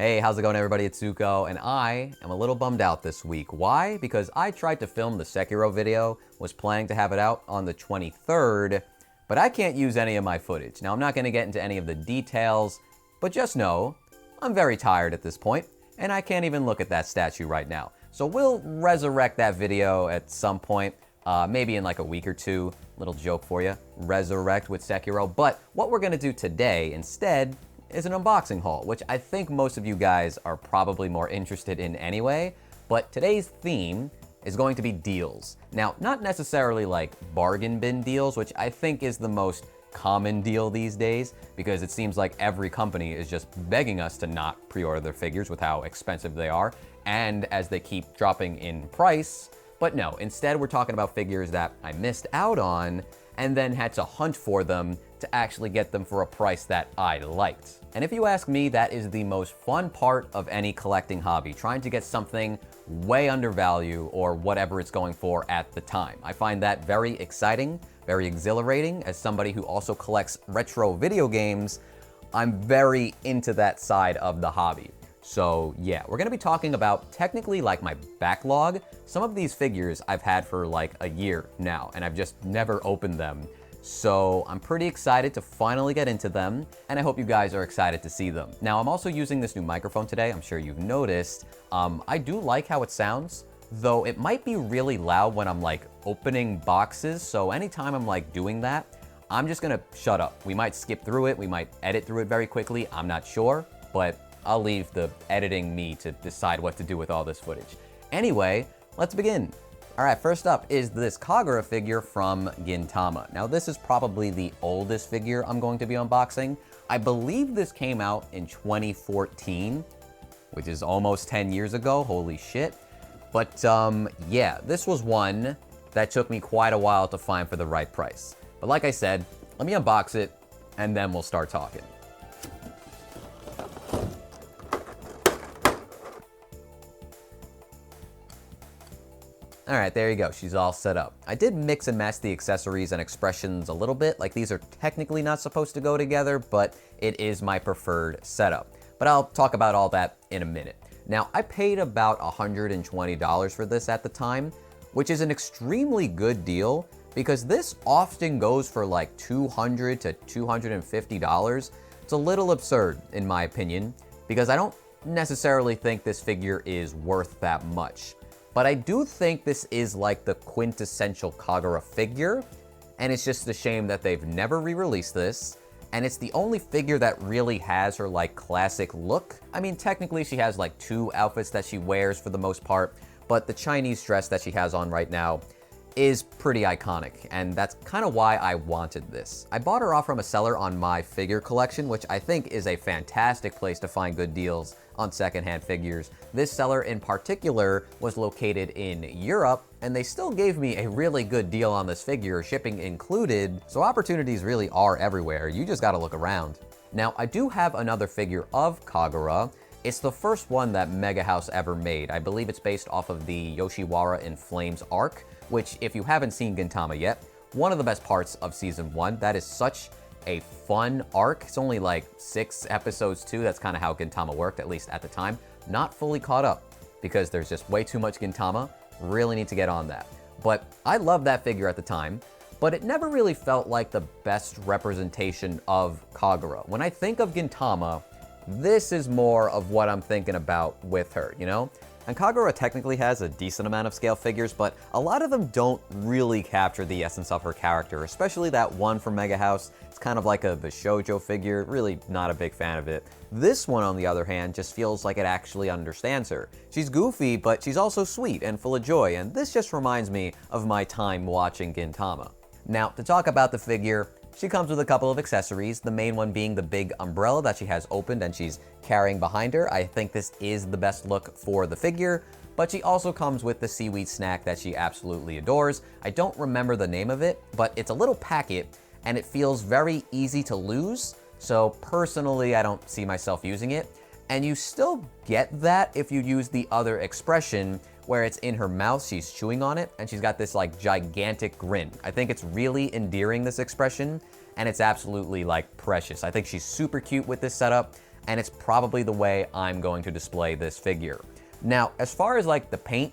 Hey, how's it going everybody? It's Zuko, and I am a little bummed out this week. Why? Because I tried to film the Sekiro video, was planning to have it out on the 23rd, but I can't use any of my footage. Now, I'm not going to get into any of the details, but just know, I'm very tired at this point, and I can't even look at that statue right now. So we'll resurrect that video at some point, maybe in like a week or two. Little joke for you, resurrect with Sekiro. But what we're going to do today instead is an unboxing haul, which I think most of you guys are probably more interested in anyway. But today's theme is going to be deals. Now, not necessarily like bargain bin deals, which I think is the most common deal these days, because it seems like every company is just begging us to not pre-order their figures with how expensive they are, and as they keep dropping in price. But no, instead we're talking about figures that I missed out on and then had to hunt for them to actually get them for a price that I liked. And if you ask me, that is the most fun part of any collecting hobby, trying to get something way under value or whatever it's going for at the time. I find that very exciting, very exhilarating. As somebody who also collects retro video games, I'm very into that side of the hobby. So yeah, we're gonna be talking about technically like my backlog. Some of these figures I've had for like a year now, and I've just never opened them. So I'm pretty excited to finally get into them, and I hope you guys are excited to see them. Now, I'm also using this new microphone today. I'm sure you've noticed. I do like how it sounds, though it might be really loud when I'm like opening boxes. So anytime I'm like doing that, I'm just gonna shut up. We might skip through it. We might edit through it very quickly. I'm not sure, but I'll leave the editing me to decide what to do with all this footage. Anyway, let's begin. All right, first up is this Kagura figure from Gintama. Now, this is probably the oldest figure I'm going to be unboxing. I believe this came out in 2014, which is almost 10 years ago. Holy shit. But yeah, this was one that took me quite a while to find for the right price. But like I said, let me unbox it and then we'll start talking. All right, there you go. She's all set up. I did mix and match the accessories and expressions a little bit. Like, these are technically not supposed to go together, but it is my preferred setup. But I'll talk about all that in a minute. Now, I paid about $120 for this at the time, which is an extremely good deal because this often goes for like $200 to $250. It's a little absurd in my opinion, because I don't necessarily think this figure is worth that much. But I do think this is like the quintessential Kagura figure, and it's just a shame that they've never re-released this, and it's the only figure that really has her like classic look. I mean, technically she has like two outfits that she wears for the most part, but the Chinese dress that she has on right now is pretty iconic, and that's kind of why I wanted this. I bought her off from a seller on my figure collection, which I think is a fantastic place to find good deals on secondhand figures. This seller in particular was located in Europe, and they still gave me a really good deal on this figure, shipping included, so opportunities really are everywhere. You just gotta look around. Now, I do have another figure of Kagura. It's the first one that Mega House ever made. I believe it's based off of the Yoshiwara in Flames arc, which, if you haven't seen Gintama yet, one of the best parts of season 1. That is such a fun arc. It's only like 6 episodes too. That's kind of how Gintama worked, at least at the time. Not fully caught up because there's just way too much Gintama. Really need to get on that. But I loved that figure at the time, but it never really felt like the best representation of Kagura. When I think of Gintama, this is more of what I'm thinking about with her, you know? And Kagura technically has a decent amount of scale figures, but a lot of them don't really capture the essence of her character, especially that one from Mega House. It's kind of like the shoujo figure, really not a big fan of it. This one, on the other hand, just feels like it actually understands her. She's goofy, but she's also sweet and full of joy, and this just reminds me of my time watching Gintama. Now, to talk about the figure, she comes with a couple of accessories, the main one being the big umbrella that she has opened and she's carrying behind her. I think this is the best look for the figure, but she also comes with the seaweed snack that she absolutely adores. I don't remember the name of it, but it's a little packet and it feels very easy to lose. So personally, I don't see myself using it. And you still get that if you use the other expression where it's in her mouth, she's chewing on it, and she's got this like gigantic grin. I think it's really endearing, this expression, and it's absolutely like precious. I think she's super cute with this setup, and it's probably the way I'm going to display this figure. Now, as far as like the paint,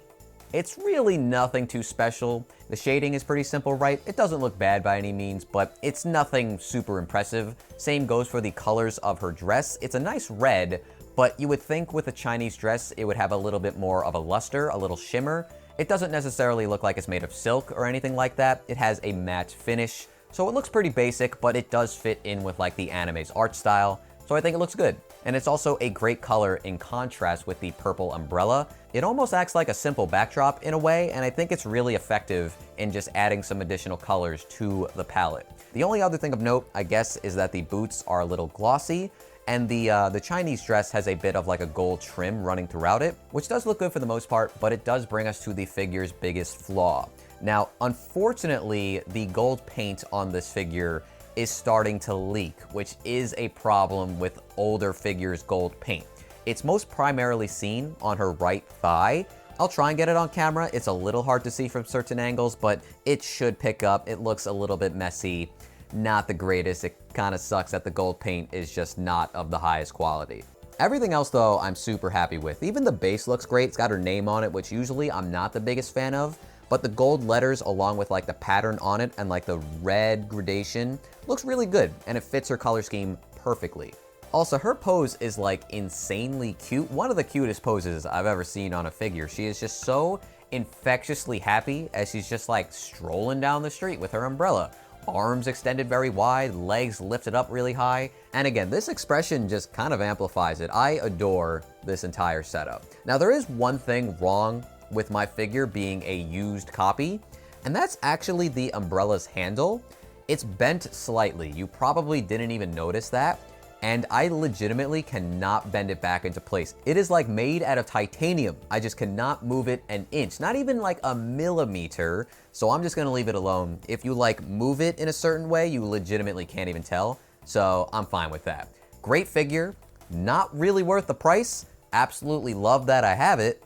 it's really nothing too special. The shading is pretty simple, right? It doesn't look bad by any means, but it's nothing super impressive. Same goes for the colors of her dress. It's a nice red, but you would think with a Chinese dress, it would have a little bit more of a luster, a little shimmer. It doesn't necessarily look like it's made of silk or anything like that. It has a matte finish, so it looks pretty basic, but it does fit in with like the anime's art style, so I think it looks good. And it's also a great color in contrast with the purple umbrella. It almost acts like a simple backdrop in a way, and I think it's really effective in just adding some additional colors to the palette. The only other thing of note, I guess, is that the boots are a little glossy, and the Chinese dress has a bit of like a gold trim running throughout it, which does look good for the most part, but it does bring us to the figure's biggest flaw. Now, unfortunately, the gold paint on this figure is starting to leak, which is a problem with older figures' gold paint. It's most primarily seen on her right thigh. I'll try and get it on camera. It's a little hard to see from certain angles, but it should pick up. It looks a little bit messy. Not the greatest. It kind of sucks that the gold paint is just not of the highest quality. Everything else though, I'm super happy with. Even the base looks great. It's got her name on it, which usually I'm not the biggest fan of, but the gold letters along with like the pattern on it and like the red gradation looks really good, and it fits her color scheme perfectly. Also, her pose is like insanely cute. One of the cutest poses I've ever seen on a figure. She is just so infectiously happy as she's just like strolling down the street with her umbrella. Arms extended very wide, legs lifted up really high. And again, this expression just kind of amplifies it. I adore this entire setup. Now, there is one thing wrong with my figure being a used copy, and that's actually the umbrella's handle. It's bent slightly. You probably didn't even notice that, and I legitimately cannot bend it back into place. It is like made out of titanium. I just cannot move it an inch, not even like a millimeter, so I'm just gonna leave it alone. If you like move it in a certain way, you legitimately can't even tell, so I'm fine with that. Great figure, not really worth the price. Absolutely love that I have it,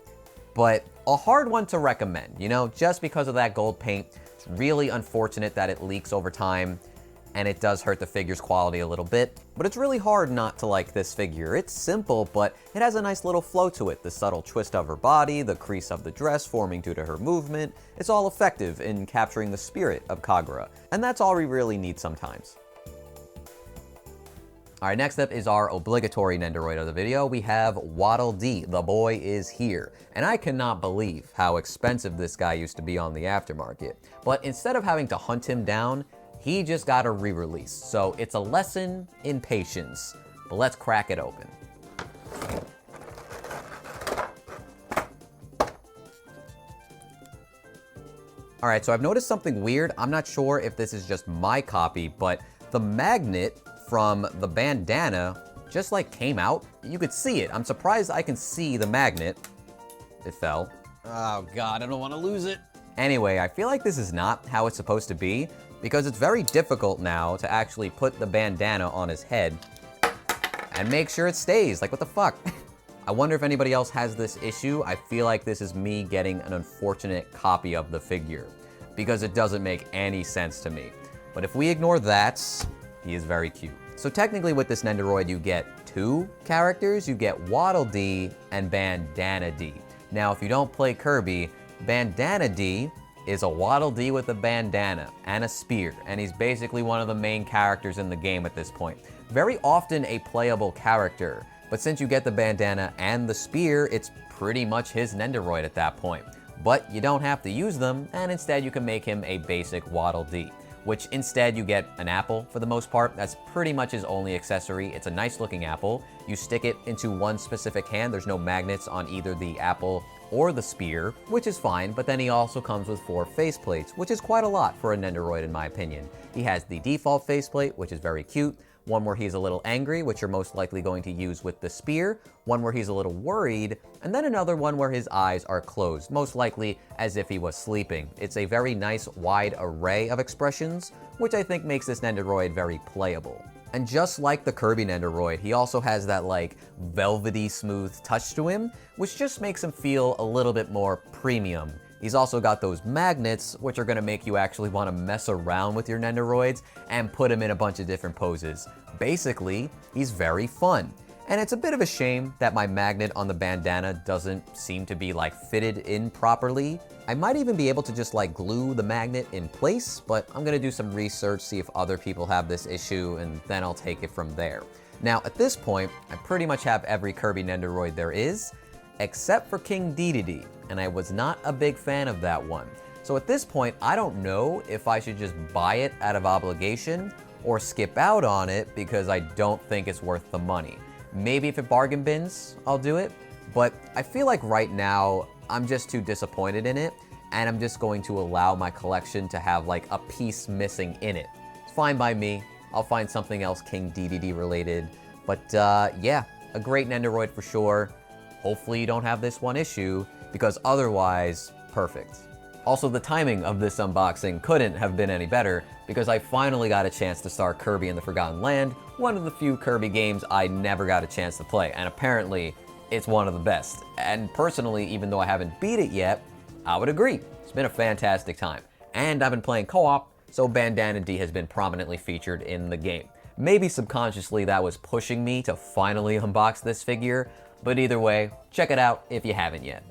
but a hard one to recommend, you know, just because of that gold paint. It's really unfortunate that it leaks over time, and it does hurt the figure's quality a little bit, but it's really hard not to like this figure. It's simple, but it has a nice little flow to it. The subtle twist of her body, the crease of the dress forming due to her movement, it's all effective in capturing the spirit of Kagura, and that's all we really need sometimes. All right, next up is our obligatory Nendoroid of the video. We have WaddleD, the boy is here. And I cannot believe how expensive this guy used to be on the aftermarket. But instead of having to hunt him down, he just got a re-release. So it's a lesson in patience. But let's crack it open. All right, so I've noticed something weird. I'm not sure if this is just my copy, but the magnet from the bandana just like came out. You could see it. I'm surprised I can see the magnet. It fell. Oh God, I don't want to lose it. Anyway, I feel like this is not how it's supposed to be, because it's very difficult now to actually put the bandana on his head and make sure it stays. Like, what the fuck? I wonder if anybody else has this issue. I feel like this is me getting an unfortunate copy of the figure, because it doesn't make any sense to me. But if we ignore that, he is very cute. So technically with this Nendoroid, you get two characters. You get WaddleD and Bandana D. Now, if you don't play Kirby, Bandana D is a WaddleD with a bandana and a spear, and he's basically one of the main characters in the game at this point. Very often a playable character, but since you get the bandana and the spear, it's pretty much his Nendoroid at that point. But you don't have to use them, and instead you can make him a basic WaddleD, which instead you get an apple for the most part. That's pretty much his only accessory. It's a nice looking apple. You stick it into one specific hand. There's no magnets on either the apple or the spear, which is fine, but then he also comes with 4 faceplates, which is quite a lot for a Nendoroid in my opinion. He has the default faceplate, which is very cute, one where he's a little angry, which you're most likely going to use with the spear, one where he's a little worried, and then another one where his eyes are closed, most likely as if he was sleeping. It's a very nice wide array of expressions, which I think makes this Nendoroid very playable. And just like the Kirby Nendoroid, he also has that like velvety smooth touch to him, which just makes him feel a little bit more premium. He's also got those magnets, which are gonna make you actually wanna mess around with your Nendoroids and put him in a bunch of different poses. Basically, he's very fun. And it's a bit of a shame that my magnet on the bandana doesn't seem to be like fitted in properly. I might even be able to just like glue the magnet in place, but I'm gonna do some research, see if other people have this issue, and then I'll take it from there. Now, at this point, I pretty much have every Kirby Nendoroid there is, except for King Dedede, and I was not a big fan of that one. So at this point, I don't know if I should just buy it out of obligation or skip out on it because I don't think it's worth the money. Maybe if it bargain bins, I'll do it, but I feel like right now, I'm just too disappointed in it, and I'm just going to allow my collection to have like a piece missing in it. It's fine by me. I'll find something else King Dedede related, but yeah, a great Nendoroid for sure. Hopefully you don't have this one issue, because otherwise, perfect. Also, the timing of this unboxing couldn't have been any better, because I finally got a chance to start Kirby in the Forgotten Land, one of the few Kirby games I never got a chance to play, and apparently, it's one of the best. And personally, even though I haven't beat it yet, I would agree. It's been a fantastic time. And I've been playing co-op, so Bandana D has been prominently featured in the game. Maybe subconsciously that was pushing me to finally unbox this figure, but either way, check it out if you haven't yet.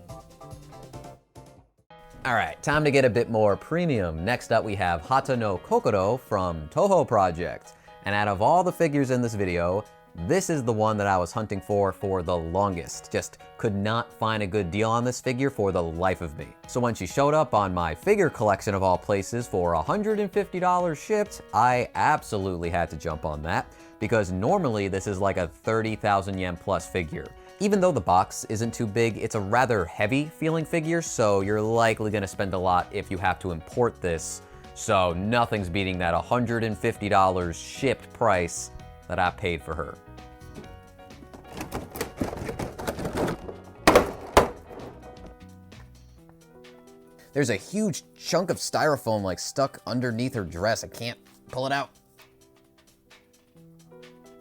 Alright, time to get a bit more premium. Next up we have Hata no Kokoro from Toho Project. And out of all the figures in this video, this is the one that I was hunting for the longest. Just could not find a good deal on this figure for the life of me. So when she showed up on my figure collection of all places for $150 shipped, I absolutely had to jump on that, because normally this is like a 30,000 yen plus figure. Even though the box isn't too big, it's a rather heavy feeling figure, so you're likely gonna spend a lot if you have to import this. So nothing's beating that $150 shipped price that I paid for her. There's a huge chunk of styrofoam like stuck underneath her dress. I can't pull it out.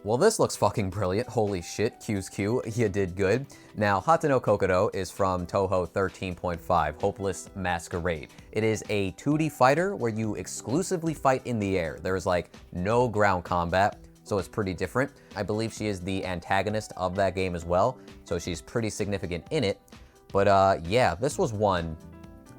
Well, this looks fucking brilliant. Holy shit, Q's Q, you did good. Now, Hata no Kokoro is from Toho 13.5, Hopeless Masquerade. It is a 2D fighter where you exclusively fight in the air. There is like no ground combat, so it's pretty different. I believe she is the antagonist of that game as well, so she's pretty significant in it. But yeah, this was one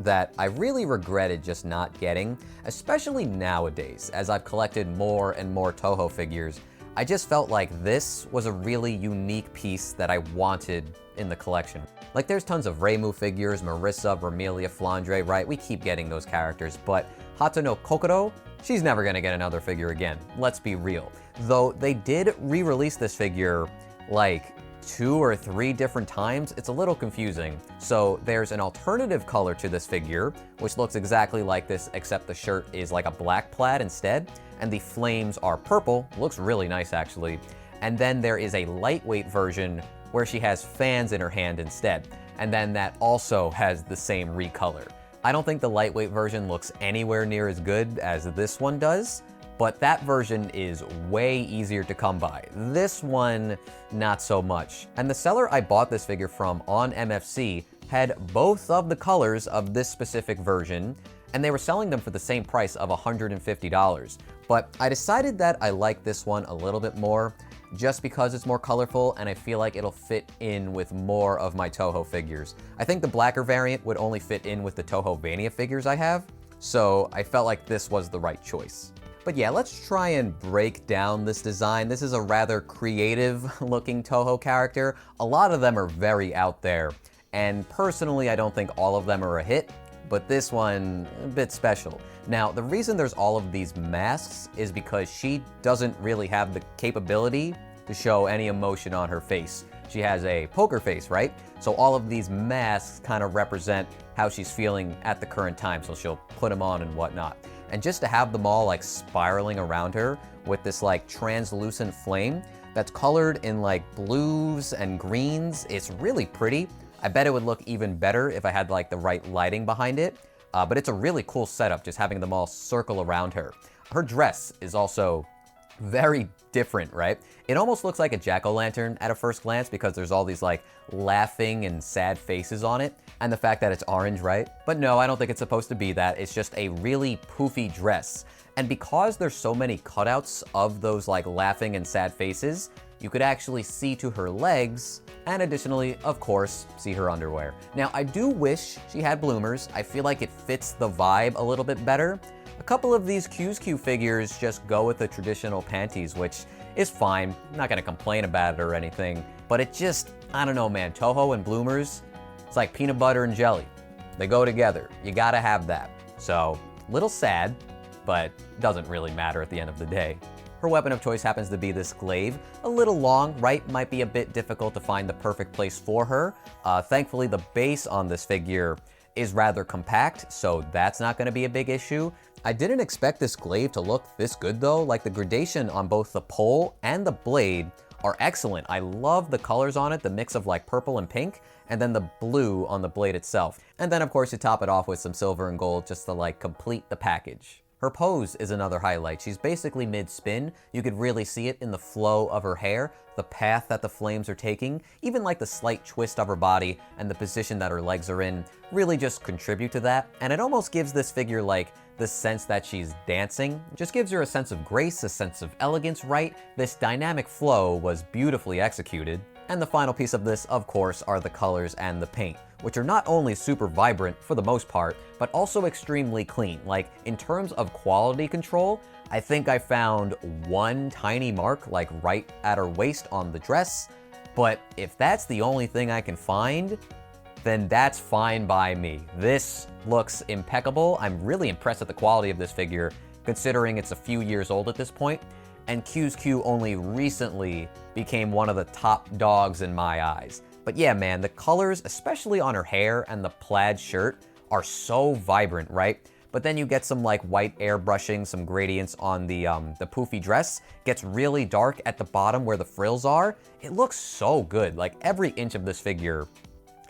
that I really regretted just not getting, especially nowadays, as I've collected more and more Toho figures. I just felt like this was a really unique piece that I wanted in the collection. Like, there's tons of Reimu figures, Marissa, Vermelia, Flandre, right? We keep getting those characters, but Hata no Kokoro, she's never gonna get another figure again. Let's be real. Though they did re-release this figure like 2 or 3 different times, it's a little confusing. So there's an alternative color to this figure, which looks exactly like this, except the shirt is like a black plaid instead, and the flames are purple. Looks really nice, actually. And then there is a lightweight version where she has fans in her hand instead, and then that also has the same recolor. I don't think the lightweight version looks anywhere near as good as this one does, but that version is way easier to come by. This one, not so much. And the seller I bought this figure from on MFC had both of the colors of this specific version, and they were selling them for the same price of $150. But I decided that I like this one a little bit more, just because it's more colorful and I feel like it'll fit in with more of my Toho figures. I think the blacker variant would only fit in with the Toho Vania figures I have, so I felt like this was the right choice. But yeah, let's try and break down this design. This is a rather creative looking Toho character. A lot of them are very out there, and personally I don't think all of them are a hit, but this one, a bit special. Now, the reason there's all of these masks is because she doesn't really have the capability to show any emotion on her face. She has a poker face, right? So all of these masks kind of represent how she's feeling at the current time, so she'll put them on and whatnot. And just to have them all like spiraling around her with this like translucent flame that's colored in like blues and greens, it's really pretty. I bet it would look even better if I had like the right lighting behind it, but it's a really cool setup just having them all circle around her. Her dress is also very different, right? It almost looks like a jack-o'-lantern at a first glance because there's all these like laughing and sad faces on it, and the fact that it's orange, right? But no, I don't think it's supposed to be that. It's just a really poofy dress. And because there's so many cutouts of those like laughing and sad faces, you could actually see to her legs, and additionally, of course, see her underwear. Now, I do wish she had bloomers. I feel like it fits the vibe a little bit better. A couple of these QSQ figures just go with the traditional panties, which is fine. I'm not gonna complain about it or anything, but it just, I don't know, man. Toho and bloomers, it's like peanut butter and jelly. They go together. You gotta have that. So, little sad, but doesn't really matter at the end of the day. Her weapon of choice happens to be this glaive. A little long, right? Might be a bit difficult to find the perfect place for her. Thankfully, the base on this figure is rather compact, so that's not gonna be a big issue. I didn't expect this glaive to look this good though. Like, the gradation on both the pole and the blade are excellent. I love the colors on it, the mix of like purple and pink, and then the blue on the blade itself. And then of course you top it off with some silver and gold just to like complete the package. Her pose is another highlight. She's basically mid-spin. You could really see it in the flow of her hair, the path that the flames are taking, even like the slight twist of her body and the position that her legs are in really just contribute to that. And it almost gives this figure like the sense that she's dancing. It just gives her a sense of grace, a sense of elegance, right? This dynamic flow was beautifully executed. And the final piece of this, of course, are the colors and the paint, which are not only super vibrant for the most part, but also extremely clean. Like, in terms of quality control, I think I found one tiny mark like right at her waist on the dress, but if that's the only thing I can find, then that's fine by me. This looks impeccable. I'm really impressed at the quality of this figure, considering it's a few years old at this point, and QSQ only recently became one of the top dogs in my eyes. But yeah, man, the colors, especially on her hair and the plaid shirt, are so vibrant, right? But then you get some like white airbrushing, some gradients on the poofy dress. Gets really dark at the bottom where the frills are. It looks so good. Like, every inch of this figure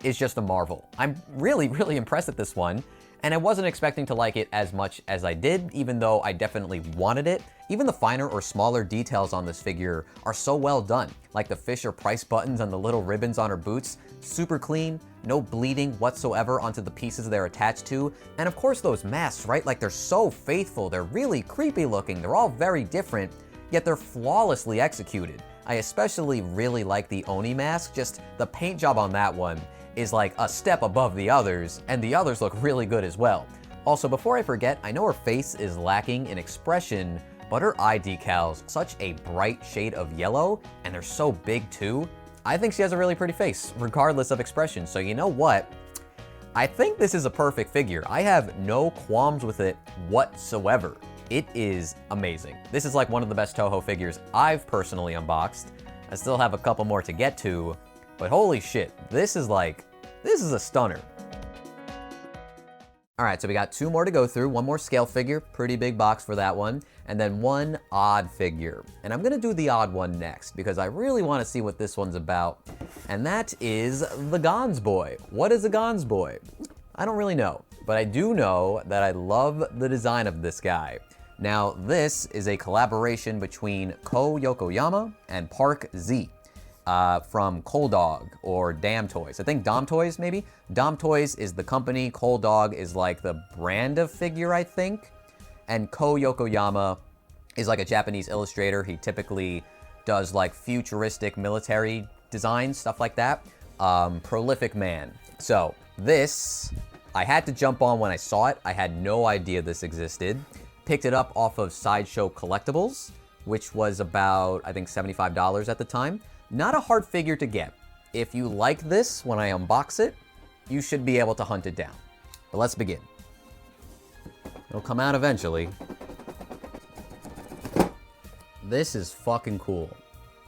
is just a marvel. I'm really, really impressed at this one. And I wasn't expecting to like it as much as I did, even though I definitely wanted it. Even the finer or smaller details on this figure are so well done. Like the Fisher Price buttons and the little ribbons on her boots, super clean, no bleeding whatsoever onto the pieces they're attached to. And of course those masks, right? Like, they're so faithful, they're really creepy looking, they're all very different, yet they're flawlessly executed. I especially really like the Oni mask, just the paint job on that one is like a step above the others, and the others look really good as well. Also, before I forget, I know her face is lacking in expression, but her eye decals, such a bright shade of yellow, and they're so big too. I think she has a really pretty face, regardless of expression. So you know what? I think this is a perfect figure. I have no qualms with it whatsoever. It is amazing. This is like one of the best Toho figures I've personally unboxed. I still have a couple more to get to, but holy shit, this is a stunner. All right, so we got two more to go through. One more scale figure, pretty big box for that one, and then one odd figure. And I'm gonna do the odd one next because I really wanna see what this one's about. And that is the Gons Boy. What is a Gons Boy? I don't really know, but I do know that I love the design of this guy. Now, this is a collaboration between Ko Yokoyama and Park Z. From Cold Dog or Dam Toys. I think Dom Toys, maybe? Dom Toys is the company, Cold Dog is like the brand of figure, I think. And Ko Yokoyama is like a Japanese illustrator. He typically does like futuristic military designs, stuff like that. Prolific man. So this, I had to jump on when I saw it. I had no idea this existed. Picked it up off of Sideshow Collectibles, which was about, I think, $75 at the time. Not a hard figure to get. If you like this when I unbox it, you should be able to hunt it down. But let's begin. It'll come out eventually. This is fucking cool,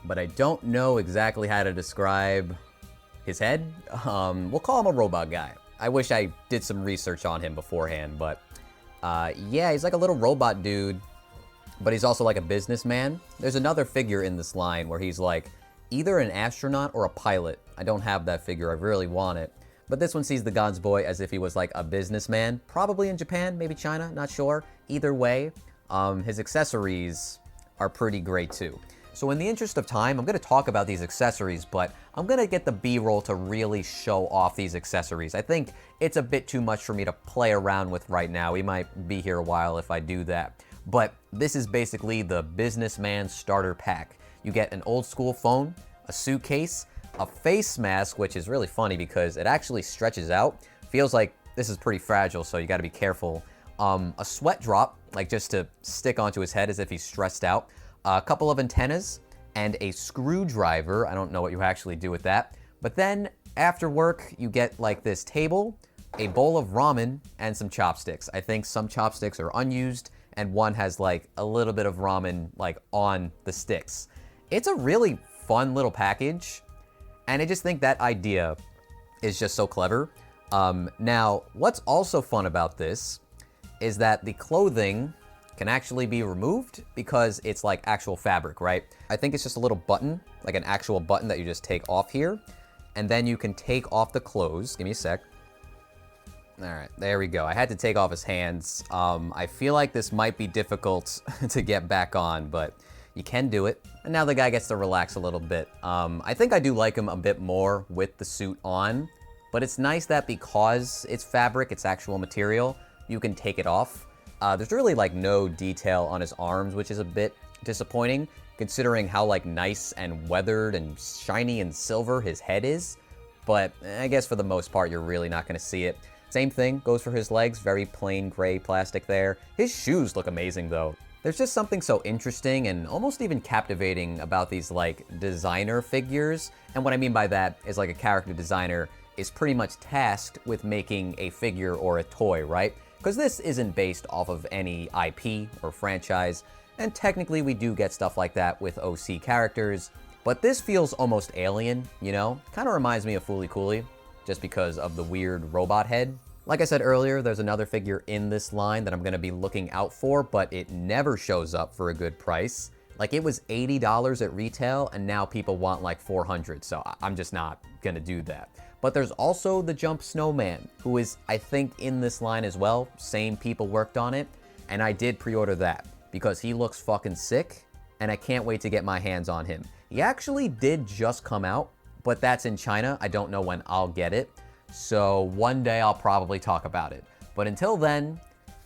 but I don't know exactly how to describe his head. We'll call him a robot guy. I wish I did some research on him beforehand, but yeah, he's like a little robot dude, but he's also like a businessman. There's another figure in this line where he's like either an astronaut or a pilot. I don't have that figure, I really want it. But this one sees the Gons Boy as if he was like a businessman, probably in Japan, maybe China, not sure. Either way, his accessories are pretty great too. So in the interest of time, I'm gonna talk about these accessories, but I'm gonna get the B-roll to really show off these accessories. I think it's a bit too much for me to play around with right now. We might be here a while if I do that. But this is basically the businessman starter pack. You get an old school phone, a suitcase, a face mask, which is really funny because it actually stretches out. Feels like this is pretty fragile, so you gotta be careful. A sweat drop, like just to stick onto his head as if he's stressed out. A couple of antennas and a screwdriver. I don't know what you actually do with that. But then after work, you get like this table, a bowl of ramen, and some chopsticks. I think some chopsticks are unused and one has like a little bit of ramen like on the sticks. It's a really fun little package, and I just think that idea is just so clever. Now, what's also fun about this is that the clothing can actually be removed because it's like actual fabric, right? I think it's just a little button, like an actual button that you just take off here, and then you can take off the clothes. Give me a sec. All right, there we go. I had to take off his hands. I feel like this might be difficult to get back on, but you can do it. And now the guy gets to relax a little bit. I think I do like him a bit more with the suit on, but it's nice that because it's fabric, it's actual material, you can take it off. There's really like no detail on his arms, which is a bit disappointing considering how like nice and weathered and shiny and silver his head is. But I guess for the most part, you're really not gonna see it. Same thing goes for his legs, very plain gray plastic there. His shoes look amazing though. There's just something so interesting and almost even captivating about these like designer figures. And what I mean by that is like a character designer is pretty much tasked with making a figure or a toy, right? Because this isn't based off of any IP or franchise, and technically we do get stuff like that with OC characters, but this feels almost alien, you know? Kind of reminds me of Fooly Cooly, just because of the weird robot head. Like I said earlier, there's another figure in this line that I'm gonna be looking out for, but it never shows up for a good price. Like it was $80 at retail, and now people want like $400, so I'm just not gonna do that. But there's also the Jump Snowman, who is, I think, in this line as well. Same people worked on it, and I did pre-order that because he looks fucking sick, and I can't wait to get my hands on him. He actually did just come out, but that's in China. I don't know when I'll get it, so one day I'll probably talk about it. But until then,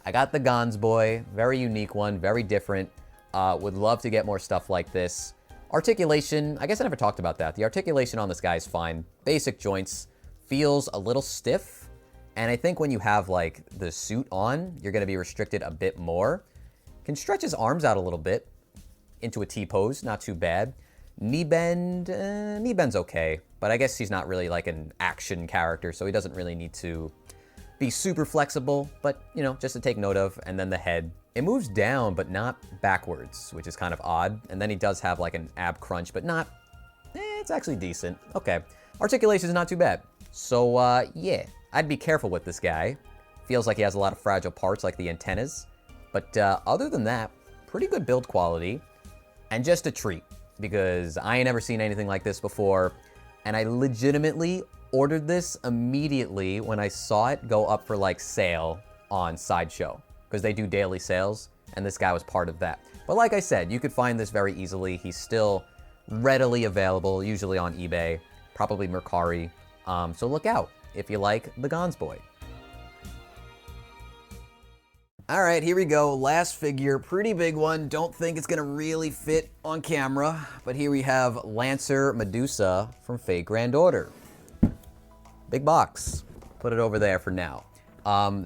I got the Gons Boy, very unique one, very different. Would love to get more stuff like this. Articulation, I guess I never talked about that. The articulation on this guy is fine. Basic joints, feels a little stiff. And I think when you have like the suit on, you're gonna be restricted a bit more. Can stretch his arms out a little bit into a T-pose, not too bad. Knee bend's okay, but I guess he's not really like an action character, so he doesn't really need to be super flexible, but you know, just to take note of. And then the head, it moves down, but not backwards, which is kind of odd. And then he does have like an ab crunch, but not, it's actually decent. Okay, articulation is not too bad. So yeah, I'd be careful with this guy. Feels like he has a lot of fragile parts like the antennas, but other than that, pretty good build quality, and just a treat because I ain't ever seen anything like this before, and I legitimately ordered this immediately when I saw it go up for like sale on Sideshow, because they do daily sales, and this guy was part of that. But like I said, you could find this very easily. He's still readily available, usually on eBay, probably Mercari. So look out if you like the Gons Boy. All right, here we go. Last figure, pretty big one. Don't think it's gonna really fit on camera, but here we have Lancer Medusa from Fate Grand Order. Big box. Put it over there for now.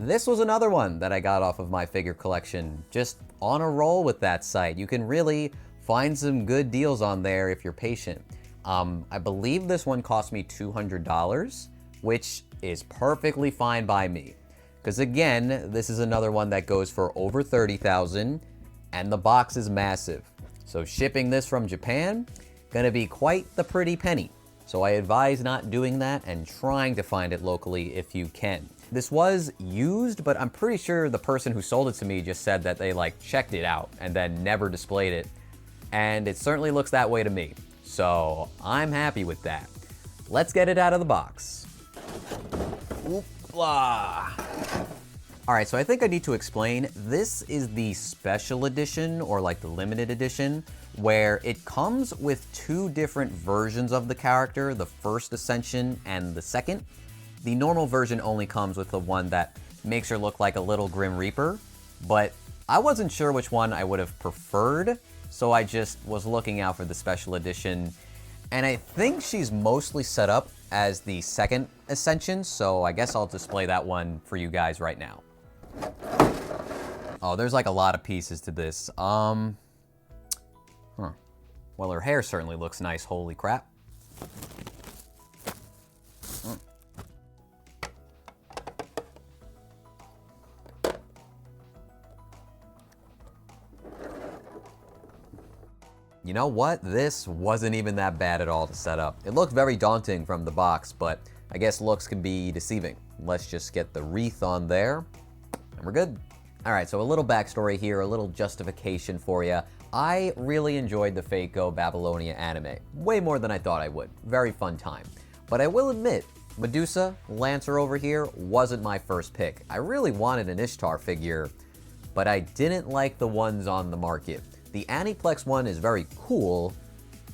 This was another one that I got off of my figure collection. Just on a roll with that site. You can really find some good deals on there if you're patient. I believe this one cost me $200, which is perfectly fine by me. Because again, this is another one that goes for over $30,000, and the box is massive. So shipping this from Japan, gonna be quite the pretty penny. So I advise not doing that and trying to find it locally if you can. This was used, but I'm pretty sure the person who sold it to me just said that they like checked it out and then never displayed it. And it certainly looks that way to me. So I'm happy with that. Let's get it out of the box. Oopla. All right, so I think I need to explain. This is the special edition, or like the limited edition, where it comes with two different versions of the character, the first Ascension and the second. The normal version only comes with the one that makes her look like a little Grim Reaper, but I wasn't sure which one I would have preferred, so I just was looking out for the special edition, and I think she's mostly set up as the second Ascension, so I guess I'll display that one for you guys right now. Oh, there's like a lot of pieces to this. Well, her hair certainly looks nice, holy crap. You know what? This wasn't even that bad at all to set up. It looked very daunting from the box, but I guess looks can be deceiving. Let's just get the wreath on there, and we're good. All right, so a little backstory here, a little justification for you. I really enjoyed the Fate Go Babylonia anime, way more than I thought I would. Very fun time. But I will admit, Medusa Lancer over here wasn't my first pick. I really wanted an Ishtar figure, but I didn't like the ones on the market. The Aniplex one is very cool,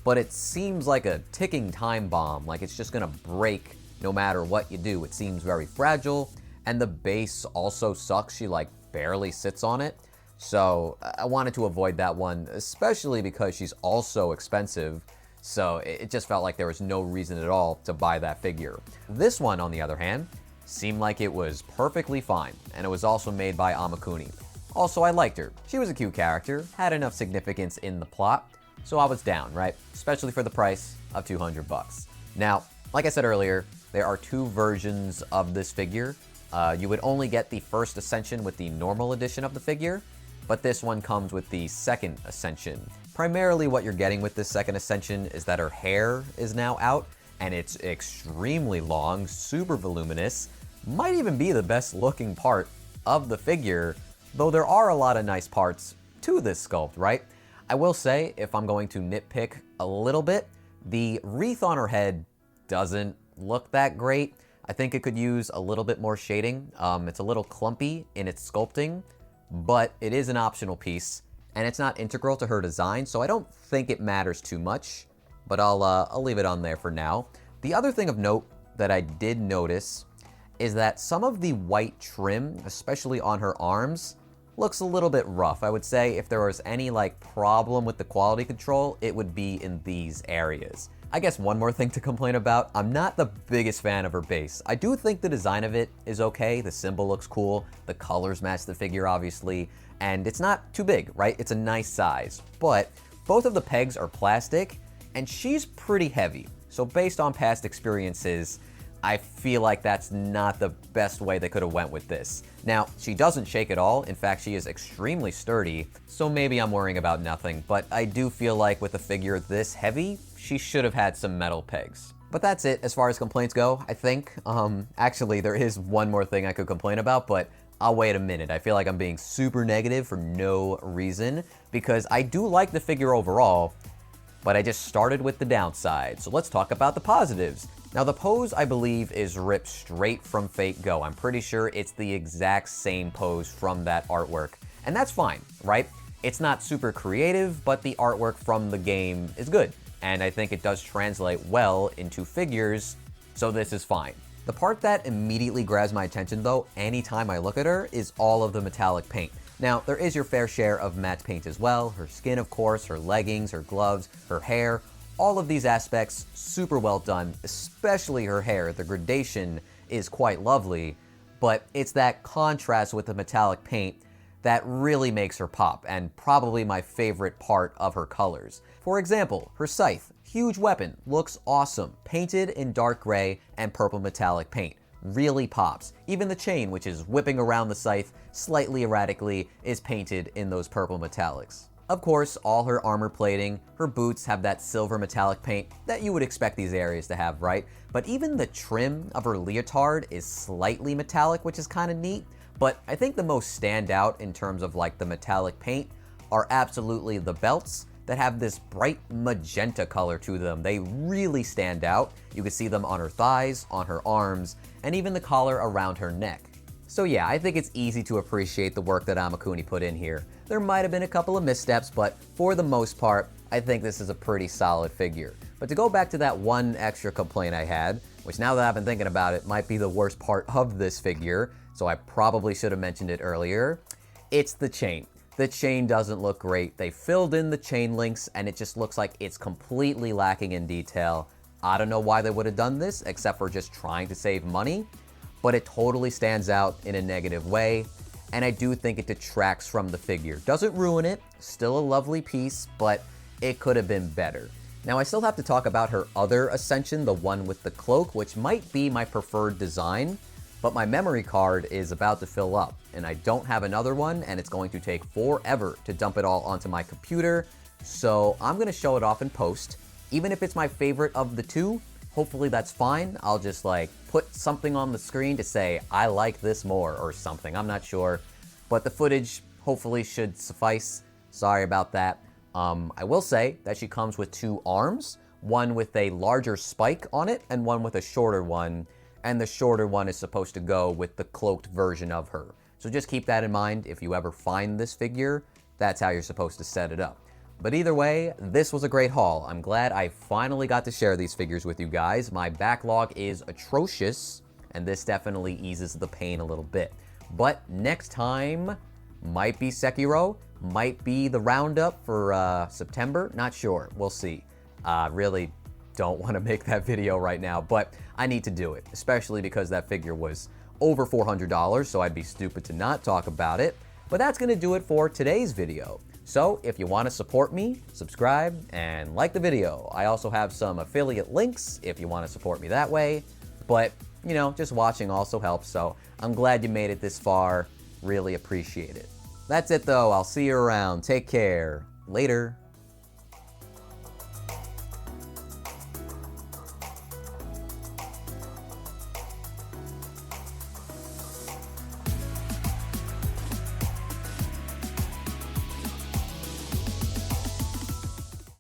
but it seems like a ticking time bomb, like it's just gonna break no matter what you do. It seems very fragile, and the base also sucks. She like barely sits on it. So I wanted to avoid that one, especially because she's also expensive. So it just felt like there was no reason at all to buy that figure. This one, on the other hand, seemed like it was perfectly fine, and it was also made by Amakuni. Also, I liked her. She was a cute character, had enough significance in the plot, so I was down, right? Especially for the price of 200 bucks. Now, like I said earlier, there are two versions of this figure. You would only get the first Ascension with the normal edition of the figure, but this one comes with the second Ascension. Primarily what you're getting with this second Ascension is that her hair is now out, and it's extremely long, super voluminous, might even be the best looking part of the figure, though there are a lot of nice parts to this sculpt, right? I will say, if I'm going to nitpick a little bit, the wreath on her head doesn't look that great. I think it could use a little bit more shading. It's a little clumpy in its sculpting, but it is an optional piece, and it's not integral to her design, so I don't think it matters too much, but I'll leave it on there for now. The other thing of note that I did notice is that some of the white trim, especially on her arms, looks a little bit rough. I would say if there was any like problem with the quality control, it would be in these areas. I guess one more thing to complain about, I'm not the biggest fan of her base. I do think the design of it is okay, the symbol looks cool, the colors match the figure obviously, and it's not too big, right? It's a nice size, but both of the pegs are plastic, and she's pretty heavy. So based on past experiences, I feel like that's not the best way they could have went with this. Now, she doesn't shake at all. In fact, she is extremely sturdy, so maybe I'm worrying about nothing, but I do feel like with a figure this heavy, she should have had some metal pegs. But that's it as far as complaints go, I think. Actually, there is one more thing I could complain about, but I'll wait a minute. I feel like I'm being super negative for no reason, because I do like the figure overall, but I just started with the downside. So let's talk about the positives. Now the pose, I believe, is ripped straight from Fate Go. I'm pretty sure it's the exact same pose from that artwork. And that's fine, right? It's not super creative, but the artwork from the game is good. And I think it does translate well into figures, so this is fine. The part that immediately grabs my attention though, anytime I look at her, is all of the metallic paint. Now, there is your fair share of matte paint as well. Her skin, of course, her leggings, her gloves, her hair, all of these aspects super well done, especially her hair. The gradation is quite lovely, but it's that contrast with the metallic paint that really makes her pop, and probably my favorite part of her colors. For example, her scythe, huge weapon, looks awesome, painted in dark gray and purple metallic paint. Really pops. Even the chain, which is whipping around the scythe slightly erratically, is painted in those purple metallics. Of course, all her armor plating, her boots have that silver metallic paint that you would expect these areas to have, right? But even the trim of her leotard is slightly metallic, which is kind of neat. But I think the most standout in terms of like the metallic paint are absolutely the belts that have this bright magenta color to them. They really stand out. You can see them on her thighs, on her arms, and even the collar around her neck. So yeah, I think it's easy to appreciate the work that Amakuni put in here. There might have been a couple of missteps, but for the most part, I think this is a pretty solid figure. But to go back to that one extra complaint I had, which now that I've been thinking about it, might be the worst part of this figure, so I probably should have mentioned it earlier, it's the chain. The chain doesn't look great. They filled in the chain links and it just looks like it's completely lacking in detail. I don't know why they would have done this except for just trying to save money, but it totally stands out in a negative way. And I do think it detracts from the figure. Doesn't ruin it, still a lovely piece, but it could have been better. Now I still have to talk about her other Ascension, the one with the cloak, which might be my preferred design, but my memory card is about to fill up and I don't have another one and it's going to take forever to dump it all onto my computer. So I'm gonna show it off in post. Even if it's my favorite of the two, hopefully that's fine. I'll just like put something on the screen to say, I like this more or something, I'm not sure. But the footage hopefully should suffice. Sorry about that. I will say that she comes with two arms, one with a larger spike on it and one with a shorter one. And the shorter one is supposed to go with the cloaked version of her. So just keep that in mind if you ever find this figure, that's how you're supposed to set it up. But either way, this was a great haul. I'm glad I finally got to share these figures with you guys. My backlog is atrocious, and this definitely eases the pain a little bit. But next time might be Sekiro, might be the roundup for September, not sure, we'll see. Really don't want to make that video right now, but I need to do it, especially because that figure was over $400, so I'd be stupid to not talk about it. But that's going to do it for today's video. So if you want to support me, subscribe and like the video. I also have some affiliate links if you want to support me that way, but you know, just watching also helps, so I'm glad you made it this far. Really appreciate it. That's it though, I'll see you around. Take care. Later.